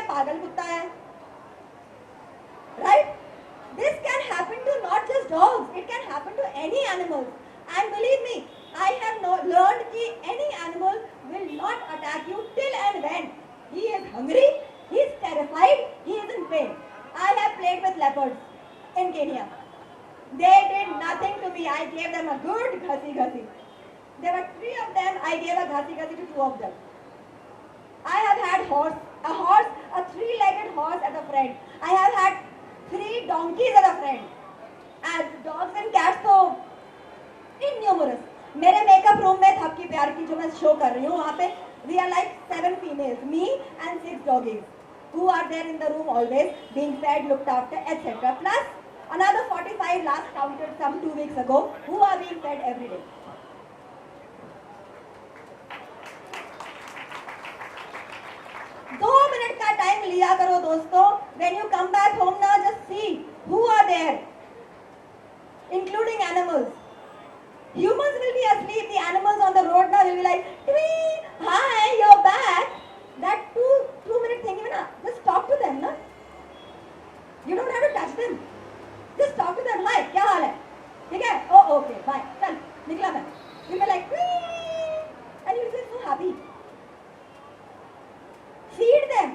ये पागल कुत्ता है, right? This can happen to not just dogs, it can happen to any animals. And believe me, I have learned that any animal will not attack you till and when he is hungry, he is terrified, he is in pain. I have played with leopards in Kenya. They did nothing to me. I gave them a good ghasi ghasi. There were 3 of them. I gave a ghasi ghasi to 2 of them. I have had a 3-legged horse as a friend. I have had 3 donkeys as a friend. And dogs and cats तो innumerous. मेरे makeup room में थपकी प्यार की जो मैं show कर रही हूँ वहाँ पे we are like 7 females, me and 6 doggies who are there in the room always being fed, looked after, etc. Plus another 45 last counted some 2 weeks ago who are being fed every day. दो minute का time लिया करो दोस्तों. When you come back home now, just see who are there, including animals. Humans will be asleep. The animals on the road now will be like, "Hi, you're back." That two-minute thing, just talk to them, na? You don't have to touch them. Just talk to them. Hi, क्या हाल है? ठीक है? Oh, okay, bye. चल, निकला मैं. You'll be like, and you'll be so happy. Feed them.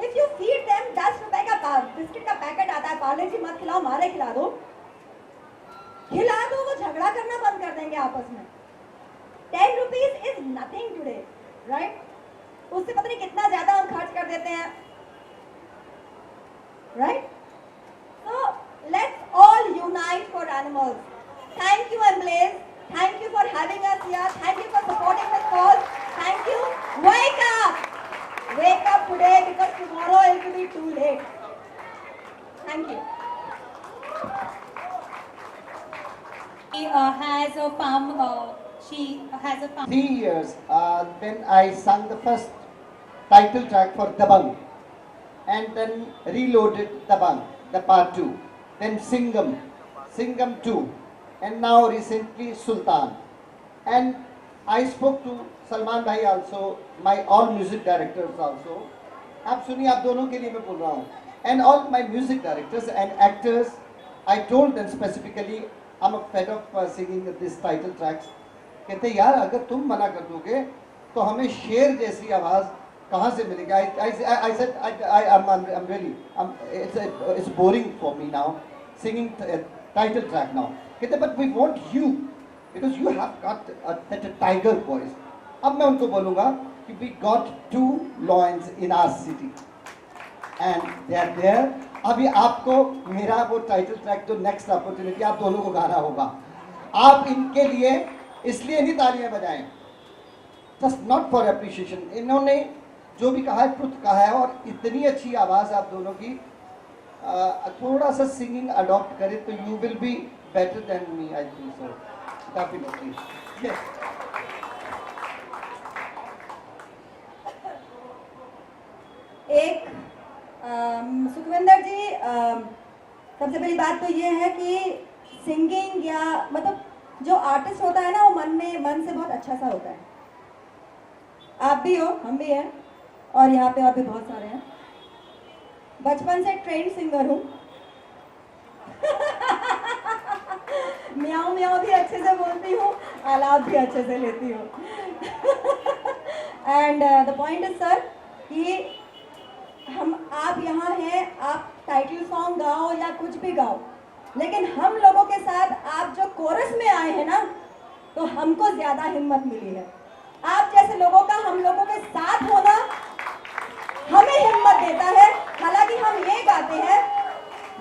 If you feed them 10 रुपए का biscuit का पैकेट आता है, पार्ले जी मत खिलाओ, मारे खिला दो, वो झगड़ा करना बंद कर देंगे आपस में. 10 rupees is nothing today, right? उससे पता नहीं कितना ज्यादा हम खर्च कर देते हैं, right? So let's all unite for animals. Thank you, Emblaze. Thank you for having us here. Thank you for supporting this cause. Thank you. Wake up! Wake up today because tomorrow it will be too late. Thank you. She has a farm. She has a farm. 3 years when I sang the first title track for Dabang, and then reloaded Dabang, the part 2, then Singham 2, and now recently Sultan. And I spoke to Salman Bhai also, my all music directors also. आप सुनिए, आप दोनों के लिए मैं बोल रहा हूँ. And all my music directors and actors, I told them specifically, I'm fed of singing these title tracks. कहते यार अगर तुम मना कर दोगे तो हमें शेर जैसी आवाज़ कहाँ से मिलेगी? I said I'm really it's boring for me now singing title track now. कहते but we want you because you have got that tiger voice. अब मैं उनको बोलूँगा कि we got 2 lions in our city and they are there. अभी आपको मेरा वो टाइटल ट्रैक जो नेक्स्ट अपॉर्चुनिटी आप दोनों को गाना होगा. आप इनके लिए इसलिए नहीं तालियां बजाएं, जस्ट नॉट फॉर अप्रिशिएशन. इन्होंने जो भी कहा है ट्रुथ कहा है, और इतनी अच्छी आवाज़ आप दोनों की, थोड़ा सा सिंगिंग अडॉप्ट करें तो you will be better than me. I think so definitely. एक सुखविंदर जी, सबसे पहली बात तो ये है कि सिंगिंग या मतलब जो आर्टिस्ट होता है ना, वो मन से बहुत अच्छा सा होता है. आप भी हो, हम भी हैं, और यहाँ पे और भी बहुत सारे हैं. बचपन से ट्रेंड सिंगर हूँ. म्याऊं म्याऊं भी अच्छे से बोलती हूँ, आलाप भी अच्छे से लेती हूँ. And the point is sir कि आप यहाँ हैं, आप टाइटल सॉन्ग गाओ या कुछ भी गाओ, लेकिन हम लोगों के साथ आप जो कोरस में आए हैं ना, तो हमको ज्यादा हिम्मत मिली है. आप जैसे लोगों का हम लोगों के साथ होना हमें हिम्मत देता है. हालांकि हम ये गाते हैं,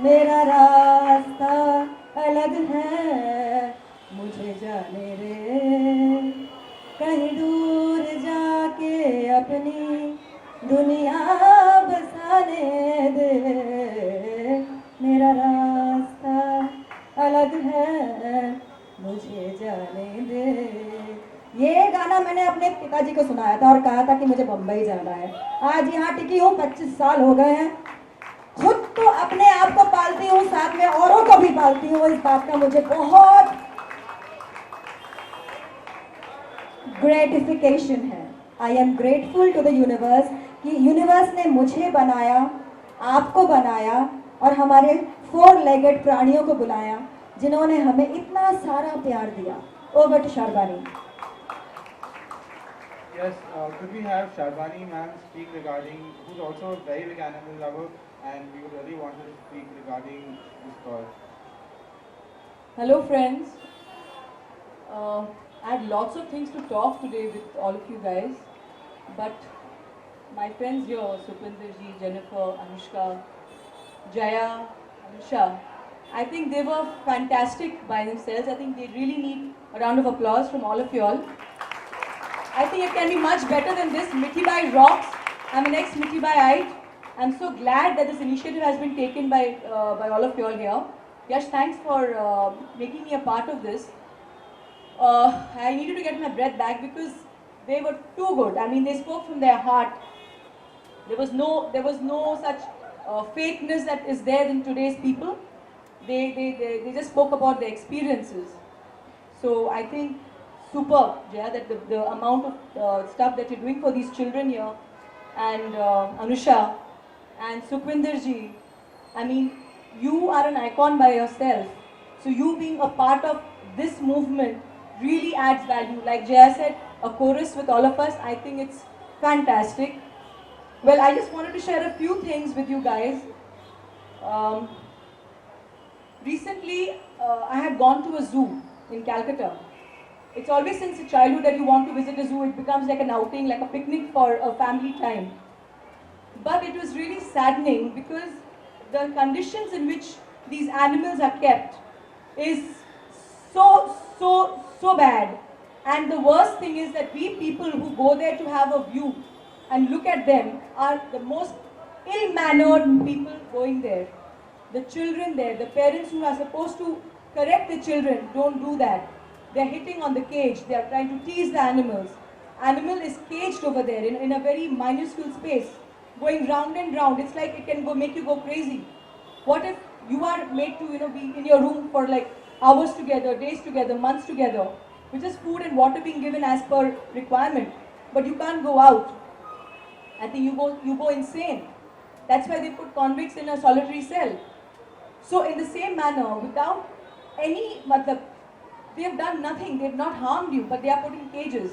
मेरा रास्ता अलग है, मुझे जाने दे, कहीं दूर जाके अपनी दुनिया बसाने दे, मेरा रास्ता अलग है, मुझे जाने दे. ये गाना मैंने अपने पिताजी को सुनाया था और कहा था कि मुझे बम्बई जाना है. आज यहाँ टिकी हूँ, 25 साल हो गए हैं. खुद तो अपने आप को पालती हूँ, साथ में औरों को भी पालती हूँ. इस बात का मुझे बहुत ग्रेटिफिकेशन है. I am grateful to the universe कि यूनिवर्स ने मुझे बनाया, आपको बनाया और हमारे 4-legged प्राणियों को बुलाया जिन्होंने हमें इतना सारा प्यार दिया। Over to Sharbani. Yes, could we have Sharbani ma'am speak regarding, who's also a very big animal lover, and we would really want her to speak regarding this cause. Hello friends. I had lots of things to talk today with all of you guys, but my friends here, Supinder ji, Jennifer, Anushka, Jaya, Anusha, I think they were fantastic by themselves. I think they really need a round of applause from all of you all. I think it can be much better than this. Mithibai rocks. I'm an ex-Mithibaite. I'm so glad that this initiative has been taken by all of you all here. Yash, thanks for making me a part of this. I needed to get my breath back because they were too good. I mean, they spoke from their heart. There was no such fakeness that is there in today's people. They just spoke about their experiences. So I think superb, yeah, that the amount of stuff that you're doing for these children here, and Anusha and Sukhwinder ji, I mean, you are an icon by yourself. So you being a part of this movement really adds value. Like Jaya said, a chorus with all of us, I think it's fantastic. Well, I just wanted to share a few things with you guys. Recently, I had gone to a zoo in Calcutta. It's always since childhood that you want to visit a zoo. It becomes like an outing, like a picnic for a family time. But it was really saddening because the conditions in which these animals are kept is so bad. And the worst thing is that we people who go there to have a view and look at them are the most ill-mannered people going there. The children there, the parents who are supposed to correct the children don't do that. They're hitting on the cage, they're trying to tease the animals. Animal is caged over there in a very minuscule space, going round and round. It's like it can make you go crazy. What if you are made to be in your room for like hours together, days together, months together, with just food and water being given as per requirement, but you can't go out? I think you go insane. That's why they put convicts in a solitary cell. So in the same manner, without any they have done nothing, they have not harmed you, but they are put in cages.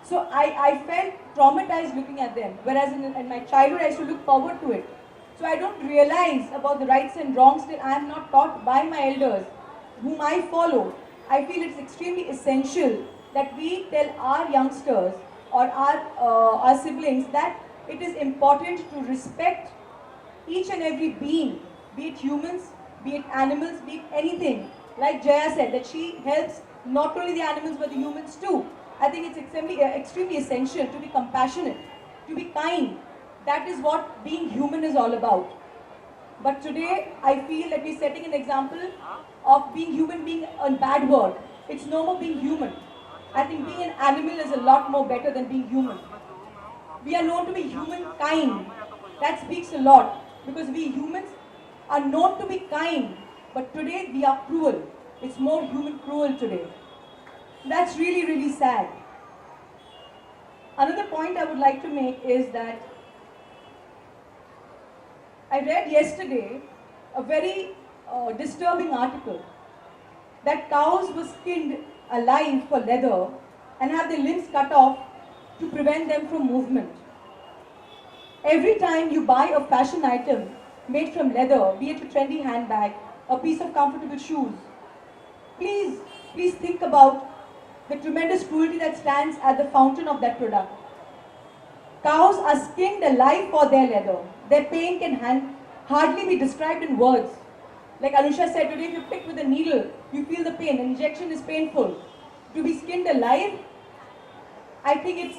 So I felt traumatized looking at them, whereas in my childhood I used to look forward to it. So I don't realize about the rights and wrongs till I am not taught by my elders, whom I follow. I feel it's extremely essential that we tell our youngsters or our siblings that it is important to respect each and every being, be it humans, be it animals, be it anything. Like Jaya said, that she helps not only the animals but the humans too. I think it's extremely essential to be compassionate, to be kind. That is what being human is all about. But today, I feel that we're setting an example of being human being a bad word. It's no more being human. I think being an animal is a lot more better than being human. We are known to be humankind. That speaks a lot because we humans are known to be kind. But today we are cruel. It's more human cruel today. That's really, really sad. Another point I would like to make is that I read yesterday a very disturbing article that cows were skinned alive for leather and have their limbs cut off to prevent them from movement. Every time you buy a fashion item made from leather, be it a trendy handbag, a piece of comfortable shoes, please think about the tremendous cruelty that stands at the fountain of that product. Cows are skinned alive for their leather. Their pain can hardly be described in words. Like Anusha said today, if you pick with a needle, you feel the pain. An injection is painful. To be skinned alive, I think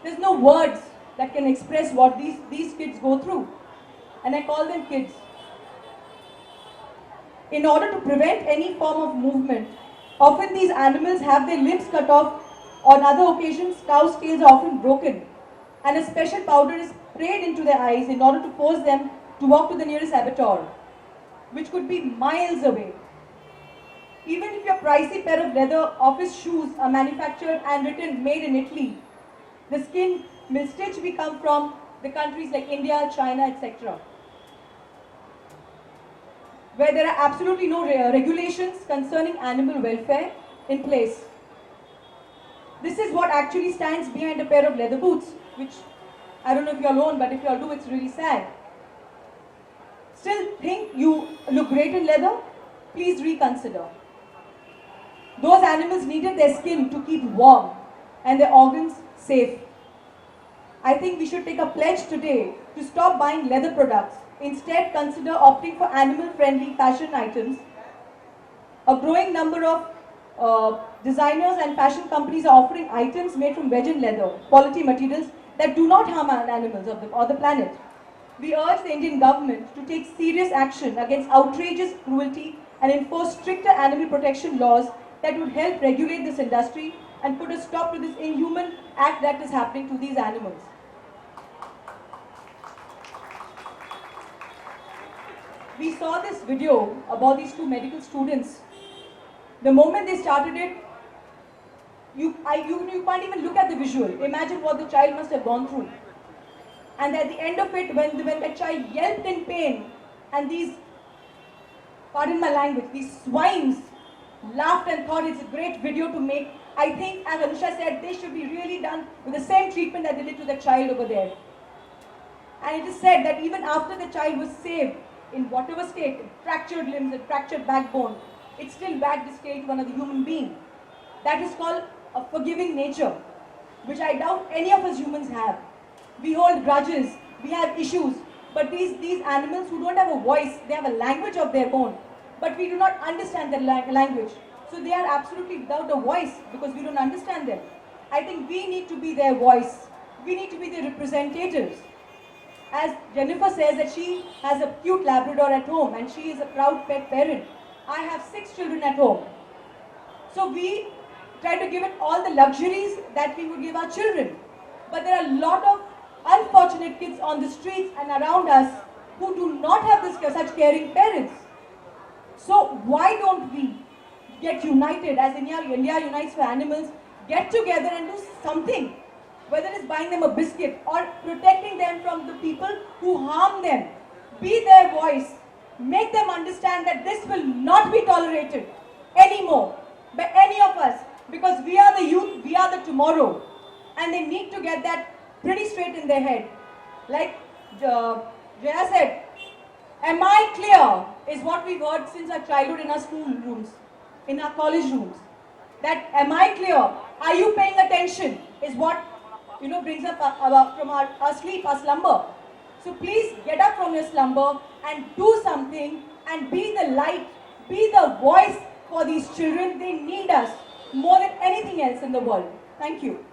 there's no words that can express what these kids go through. And I call them kids. In order to prevent any form of movement, often these animals have their limbs cut off. On other occasions, cow scales are often broken, and a special powder is sprayed into their eyes in order to force them to walk to the nearest abattoir, which could be miles away. Even if your pricey pair of leather office shoes are manufactured and written made in Italy, The skin stitch we come from the countries like India, China, etc., where there are absolutely no regulations concerning animal welfare in place. This is what actually stands behind a pair of leather boots, which I don't know if you all own, but if you all do, it's really sad. Still think you look great in leather? Please reconsider. Those animals needed their skin to keep warm and their organs safe. I think we should take a pledge today to stop buying leather products. Instead, consider opting for animal-friendly fashion items. A growing number of designers and fashion companies are offering items made from virgin leather, quality materials that do not harm animals or the planet. We urge the Indian government to take serious action against outrageous cruelty and enforce stricter animal protection laws that would help regulate this industry and put a stop to this inhuman act that is happening to these animals. We saw this video about these two medical students. The moment they started it, you can't even look at the visual. Imagine what the child must have gone through. And at the end of it, when the child yelped in pain, and these, pardon my language, these swines laughed and thought it's a great video to make, I think, as Anusha said, they should be really done with the same treatment that they did to the child over there. And it is said that even after the child was saved, in whatever state, fractured limbs and fractured backbone, it still wagged its tail to another human being. That is called a forgiving nature, which I doubt any of us humans have. We hold grudges, we have issues, but these animals who don't have a voice, they have a language of their own, but we do not understand their language. So they are absolutely without a voice because we don't understand them. I think we need to be their voice. We need to be their representatives. As Jennifer says that she has a cute Labrador at home and she is a proud pet parent. I have 6 children at home. So we try to give it all the luxuries that we would give our children. But there are a lot of unfortunate kids on the streets and around us who do not have such caring parents. So why don't we get united as India Unites for Animals, get together and do something, whether it's buying them a biscuit or protecting them from the people who harm them. Be their voice. Make them understand that this will not be tolerated anymore by any of us, because we are the youth, we are the tomorrow, and they need to get that pretty straight in their head. Like Jaya said, am I clear is what we've heard since our childhood in our school rooms, in our college rooms. That am I clear? Are you paying attention is what brings up from our sleep, our slumber. So please get up from your slumber and do something and be the light, be the voice for these children. They need us more than anything else in the world. Thank you.